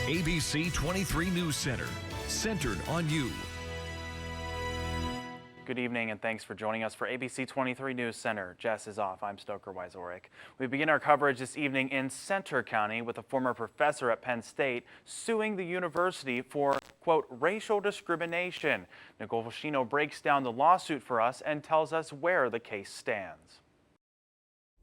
ABC 23 News Center, centered on you. Good evening and thanks for joining us for ABC 23 News Center. Jess is off. I'm Stoker Wieczorek. We begin our coverage this evening in Centre County with a former professor at Penn State suing the university for, quote, racial discrimination. Nicole Fashino breaks down the lawsuit for us and tells us where the case stands.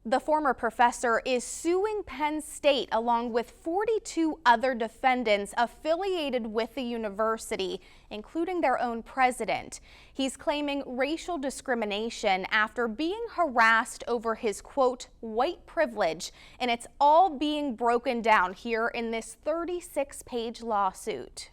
The former professor is suing Penn State along with 42 other defendants affiliated with the university, including their own president. He's claiming racial discrimination after being harassed over his, quote, white privilege, and it's all being broken down here in this 36-page lawsuit.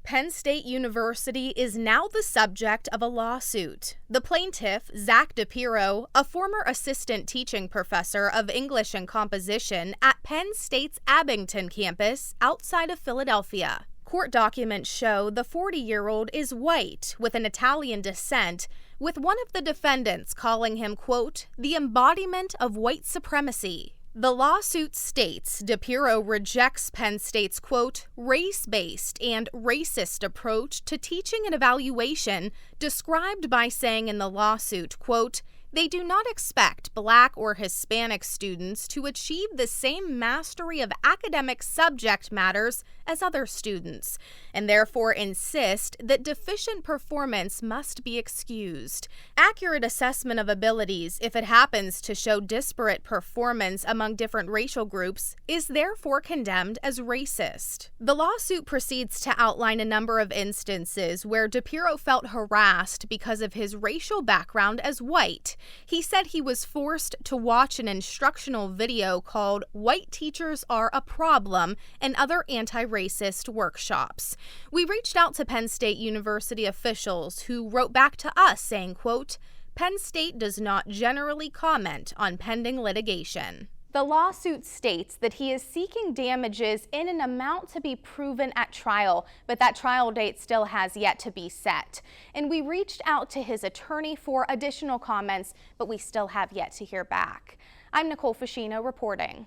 Penn State University is now the subject of a lawsuit. The plaintiff, Zach DePiro, a former assistant teaching professor of English and composition at Penn State's Abington campus outside of Philadelphia. Court documents show the 40-year-old is white with an Italian descent, with one of the defendants calling him, quote, the embodiment of white supremacy. The lawsuit states DePiro rejects Penn State's, quote, race-based and racist approach to teaching and evaluation, described by saying in the lawsuit, quote, they do not expect Black or Hispanic students to achieve the same mastery of academic subject matters as other students, and therefore insist that deficient performance must be excused. Accurate assessment of abilities, if it happens to show disparate performance among different racial groups, is therefore condemned as racist. The lawsuit proceeds to outline a number of instances where DePiro felt harassed because of his racial background as white. He said he was forced to watch an instructional video called White Teachers Are a Problem and other anti-racist workshops. We reached out to Penn State University officials who wrote back to us saying, quote, Penn State does not generally comment on pending litigation. The lawsuit states that he is seeking damages in an amount to be proven at trial, but that trial date still has yet to be set. And we reached out to his attorney for additional comments, but we still have yet to hear back. I'm Nicole Fashino reporting.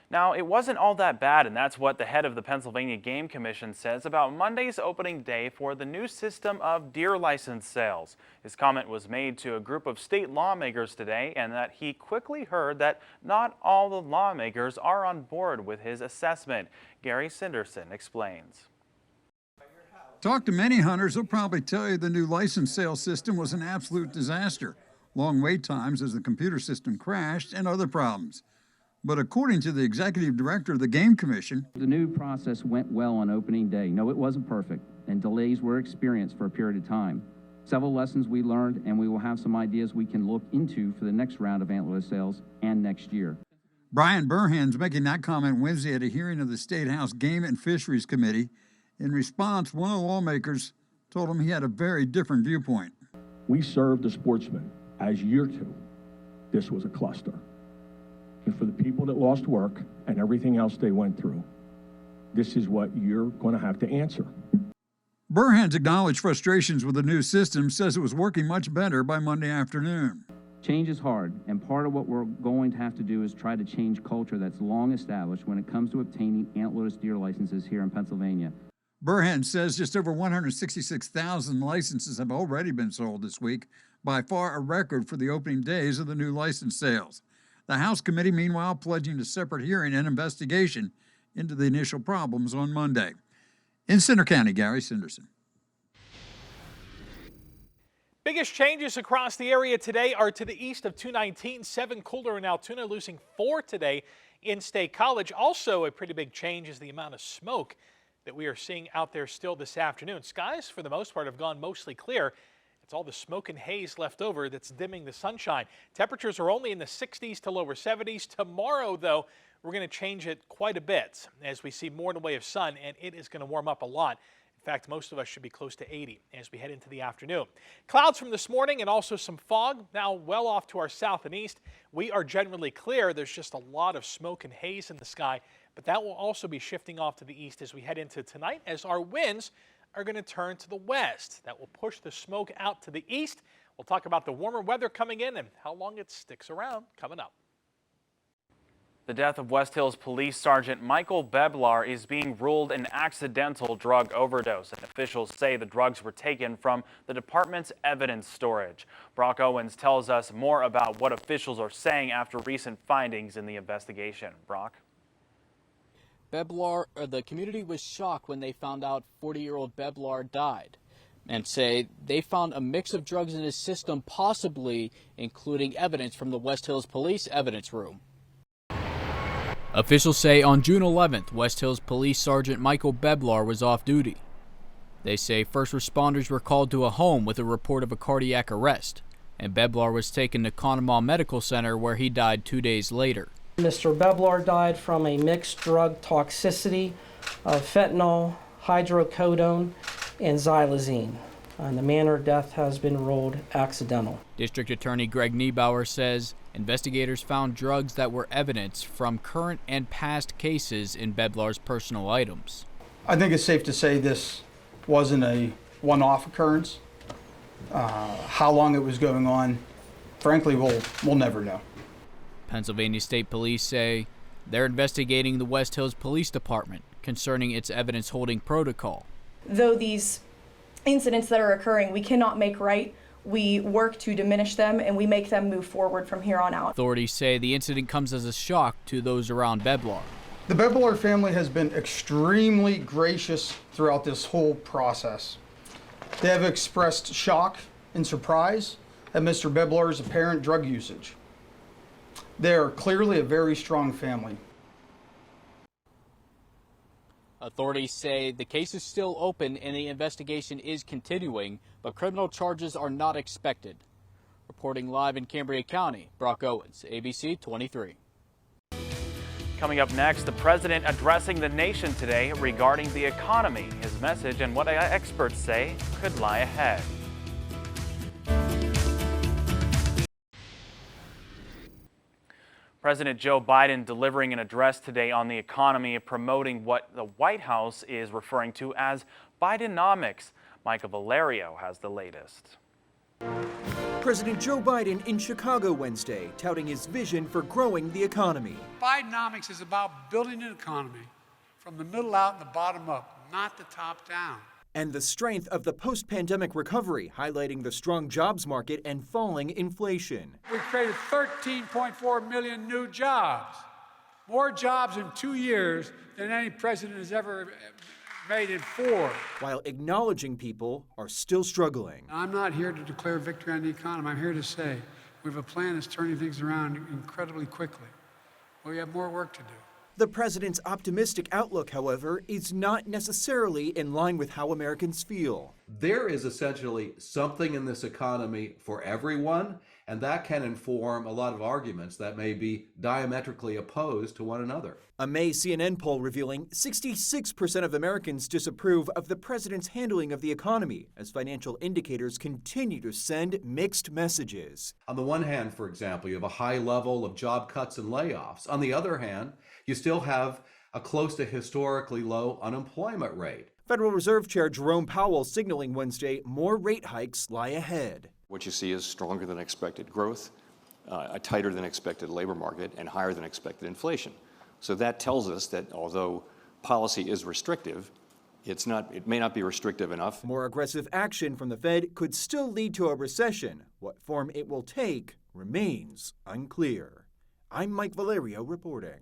Now, it wasn't all that bad, and that's what the head of the Pennsylvania Game Commission says about Monday's opening day for the new system of deer license sales. His comment was made to a group of state lawmakers today, and that he quickly heard that not all the lawmakers are on board with his assessment. Gary Sinderson explains. Talk to many hunters, they'll probably tell you the new license sales system was an absolute disaster. Long wait times as the computer system crashed and other problems. But according to the executive director of the Game Commission, the new process went well on opening day. No, it wasn't perfect, and delays were experienced for a period of time. Several lessons we learned, and we will have some ideas we can look into for the next round of antlerless sales and next year. Brian Burhan's making that comment Wednesday at a hearing of the State House Game and Fisheries Committee. In response, one of the lawmakers told him he had a very different viewpoint. We served the sportsmen. As year two, this was a cluster. And for the people that lost work and everything else they went through, this is what you're going to have to answer. Burhan's acknowledged frustrations with the new system, says it was working much better by Monday afternoon. Change is hard, and part of what we're going to have to do is try to change culture that's long established when it comes to obtaining antlerless deer licenses here in Pennsylvania. Burhan says just over 166,000 licenses have already been sold this week, by far a record for the opening days of the new license sales. The House committee, meanwhile, pledging a separate hearing and investigation into the initial problems on Monday. In Centre County, Gary Sinderson. Biggest changes across the area today are to the east of 219. 7 cooler in Altoona, losing 4 today in State College. Also a pretty big change is the amount of smoke that we are seeing out there still this afternoon. Skies, for the most part, have gone mostly clear. It's all the smoke and haze left over that's dimming the sunshine. Temperatures are only in the 60s to lower 70s. Tomorrow, though, we're going to change it quite a bit as we see more in the way of sun, and it is going to warm up a lot. In fact, most of us should be close to 80 as we head into the afternoon. Clouds from this morning and also some fog now well off to our south and east. We are generally clear. There's just a lot of smoke and haze in the sky, but that will also be shifting off to the east as we head into tonight as our winds are going to turn to the west. That will push the smoke out to the east. We'll talk about the warmer weather coming in and how long it sticks around coming up. The death of West Hills Police Sergeant Michael Beblar is being ruled an accidental drug overdose, and officials say the drugs were taken from the department's evidence storage. Brock Owens tells us more about what officials are saying after recent findings in the investigation. Brock? The community was shocked when they found out 40-year-old Beblar died, and say they found a mix of drugs in his system, possibly including evidence from the West Hills Police evidence room. Officials say on June 11th, West Hills Police Sergeant Michael Beblar was off duty. They say first responders were called to a home with a report of a cardiac arrest, and Beblar was taken to Conemaugh Medical Center where he died 2 days later. Mr. Beblar died from a mixed drug toxicity of fentanyl, hydrocodone, and xylazine. And the manner of death has been ruled accidental. District Attorney Greg Niebauer says investigators found drugs that were evidence from current and past cases in Beblar's personal items. I think it's safe to say this wasn't a one-off occurrence. How long it was going on, frankly, we'll never know. Pennsylvania State Police say they're investigating the West Hills Police Department concerning its evidence holding protocol. Though these incidents that are occurring we cannot make right, we work to diminish them and we make them move forward from here on out. Authorities say the incident comes as a shock to those around Beblar. The Beblar family has been extremely gracious throughout this whole process. They have expressed shock and surprise at Mr. Beblar's apparent drug usage. They are clearly a very strong family. Authorities say the case is still open and the investigation is continuing, but criminal charges are not expected. Reporting live in Cambria County, Brock Owens, ABC 23. Coming up next, the president addressing the nation today regarding the economy, his message and what experts say could lie ahead. President Joe Biden delivering an address today on the economy, promoting what the White House is referring to as Bidenomics. Michael Valerio has the latest. President Joe Biden in Chicago Wednesday, touting his vision for growing the economy. Bidenomics is about building an economy from the middle out and the bottom up, not the top down. And the strength of the post-pandemic recovery, highlighting the strong jobs market and falling inflation. We created 13.4 million new jobs, more jobs in 2 years than any president has ever made in 4. While acknowledging people are still struggling. I'm not here to declare victory on the economy. I'm here to say we have a plan that's turning things around incredibly quickly. We have more work to do. The president's optimistic outlook, however, is not necessarily in line with how Americans feel. There is essentially something in this economy for everyone, and that can inform a lot of arguments that may be diametrically opposed to one another. A May CNN poll revealing 66% of Americans disapprove of the president's handling of the economy as financial indicators continue to send mixed messages. On the one hand, for example, you have a high level of job cuts and layoffs. On the other hand, you still have a close to historically low unemployment rate. Federal Reserve Chair Jerome Powell signaling Wednesday more rate hikes lie ahead. What you see is stronger than expected growth, a tighter than expected labor market, and higher than expected inflation. So that tells us that although policy is restrictive, it may not be restrictive enough. More aggressive action from the Fed could still lead to a recession. What form it will take remains unclear. I'm Mike Valerio reporting.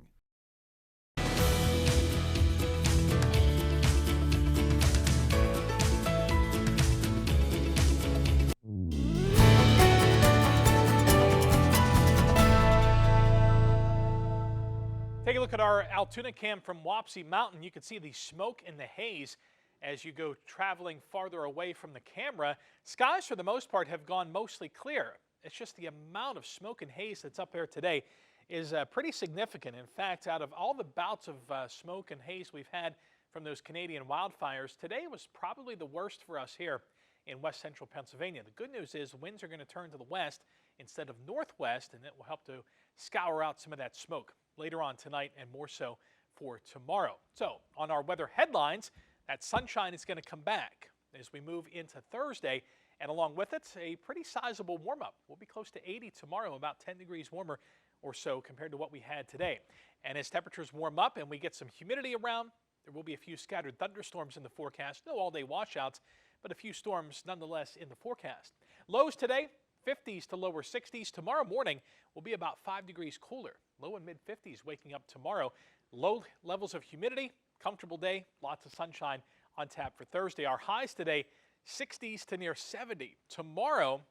Take a look at our Altoona cam from Wapsie Mountain. You can see the smoke and the haze as you go traveling farther away from the camera. Skies, for the most part, have gone mostly clear. It's just the amount of smoke and haze that's up there today is pretty significant. In fact, out of all the bouts of smoke and haze we've had from those Canadian wildfires, today was probably the worst for us here in west central Pennsylvania. The good news is winds are going to turn to the west instead of northwest, and it will help to scour out some of that smoke later on tonight and more so for tomorrow. So on our weather headlines, that sunshine is going to come back as we move into Thursday, and along with it, a pretty sizable warm-up. We'll be close to 80 tomorrow, about 10 degrees warmer or so compared to what we had today. And as temperatures warm up and we get some humidity around, there will be a few scattered thunderstorms in the forecast. No all-day washouts, but a few storms nonetheless in the forecast. Lows today, 50s to lower 60s. Tomorrow morning will be about 5 degrees cooler. Low and mid-50s waking up tomorrow. Low levels of humidity, comfortable day, lots of sunshine on tap for Thursday. Our highs today, 60s to near 70. Tomorrow,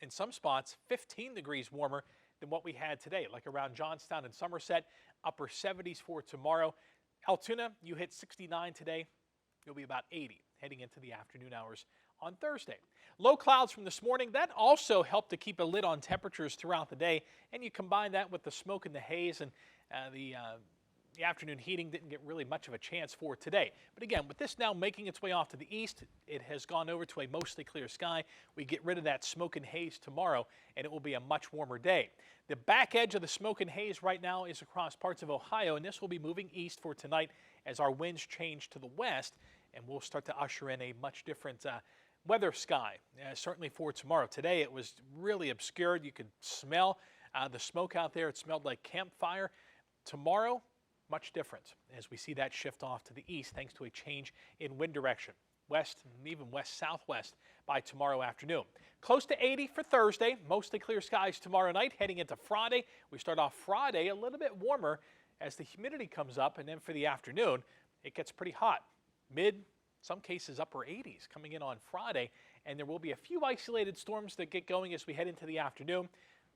in some spots, 15 degrees warmer than what we had today, like around Johnstown and Somerset, upper 70s for tomorrow. Altoona, you hit 69 today. You'll be about 80 heading into the afternoon hours on Thursday. Low clouds from this morning, that also helped to keep a lid on temperatures throughout the day, and you combine that with the smoke and the haze, and the afternoon heating didn't get really much of a chance for today. But again, with this now making its way off to the east, it has gone over to a mostly clear sky. We get rid of that smoke and haze tomorrow, and it will be a much warmer day. The back edge of the smoke and haze right now is across parts of Ohio, and this will be moving east for tonight as our winds change to the west, and we'll start to usher in a much different weather sky, certainly for tomorrow. Today it was really obscured. You could smell the smoke out there. It smelled like campfire. Tomorrow, much different as we see that shift off to the east thanks to a change in wind direction. West and even west-southwest by tomorrow afternoon. Close to 80 for Thursday. Mostly clear skies tomorrow night. Heading into Friday, we start off Friday a little bit warmer as the humidity comes up, and then for the afternoon, it gets pretty hot. Some cases upper 80s coming in on Friday, and there will be a few isolated storms that get going as we head into the afternoon.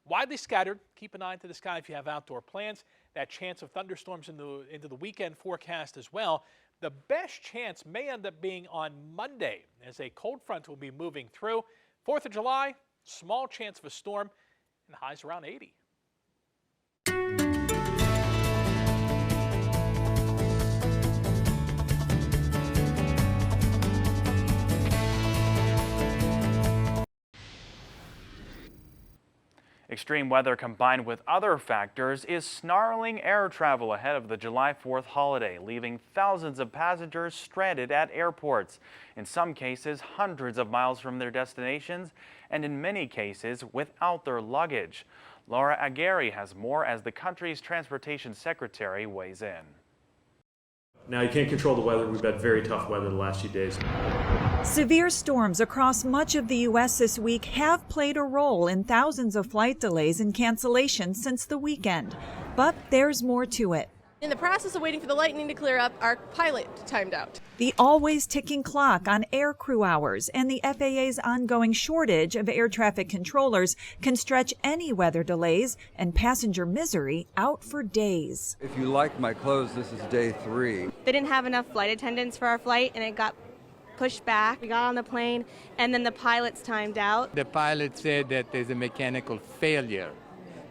Widely scattered. Keep an eye to the sky if you have outdoor plans. That chance of thunderstorms into the weekend forecast as well. The best chance may end up being on Monday as a cold front will be moving through. 4th of July, small chance of a storm, and highs around 80. Extreme weather combined with other factors is snarling air travel ahead of the July 4th holiday, leaving thousands of passengers stranded at airports, in some cases hundreds of miles from their destinations, and in many cases without their luggage. Laura Aguirre has more as the country's transportation secretary weighs in. Now, you can't control the weather. We've had very tough weather the last few days. Severe storms across much of the U.S. this week have played a role in thousands of flight delays and cancellations since the weekend. But there's more to it. In the process of waiting for the lightning to clear up, our pilot timed out. The always ticking clock on air crew hours and the FAA's ongoing shortage of air traffic controllers can stretch any weather delays and passenger misery out for days. If you like my clothes, this is day 3. They didn't have enough flight attendants for our flight, and it got pushed back. We got on the plane, and then the pilots timed out. The pilot said that there's a mechanical failure,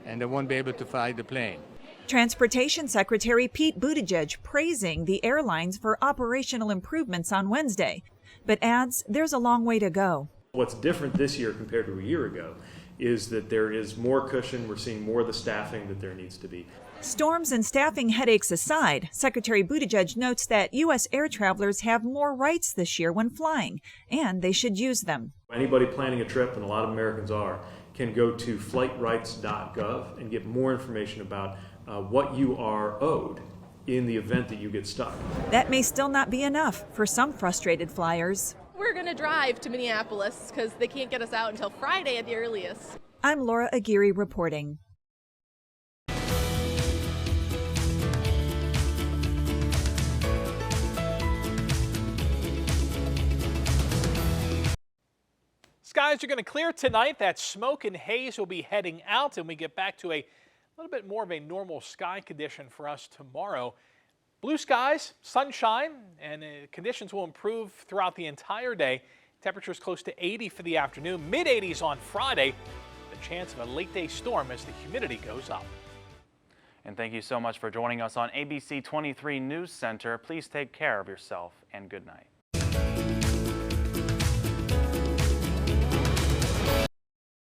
and they won't be able to fly the plane. Transportation Secretary Pete Buttigieg praising the airlines for operational improvements on Wednesday, but adds there's a long way to go. What's different this year compared to a year ago is that there is more cushion. We're seeing more of the staffing that there needs to be. Storms and staffing headaches aside, Secretary Buttigieg notes that U.S. air travelers have more rights this year when flying, and they should use them. Anybody planning a trip, and a lot of Americans are, can go to flightrights.gov and get more information about what you are owed in the event that you get stuck. That may still not be enough for some frustrated flyers. We're going to drive to Minneapolis because they can't get us out until Friday at the earliest. I'm Laura Aguirre reporting. Skies are going to clear tonight. That smoke and haze will be heading out, and we get back to a little bit more of a normal sky condition for us tomorrow. Blue skies, sunshine, and conditions will improve throughout the entire day. Temperatures close to 80 for the afternoon, mid-80s on Friday. The chance of a late-day storm as the humidity goes up. And thank you so much for joining us on ABC 23 News Center. Please take care of yourself and good night.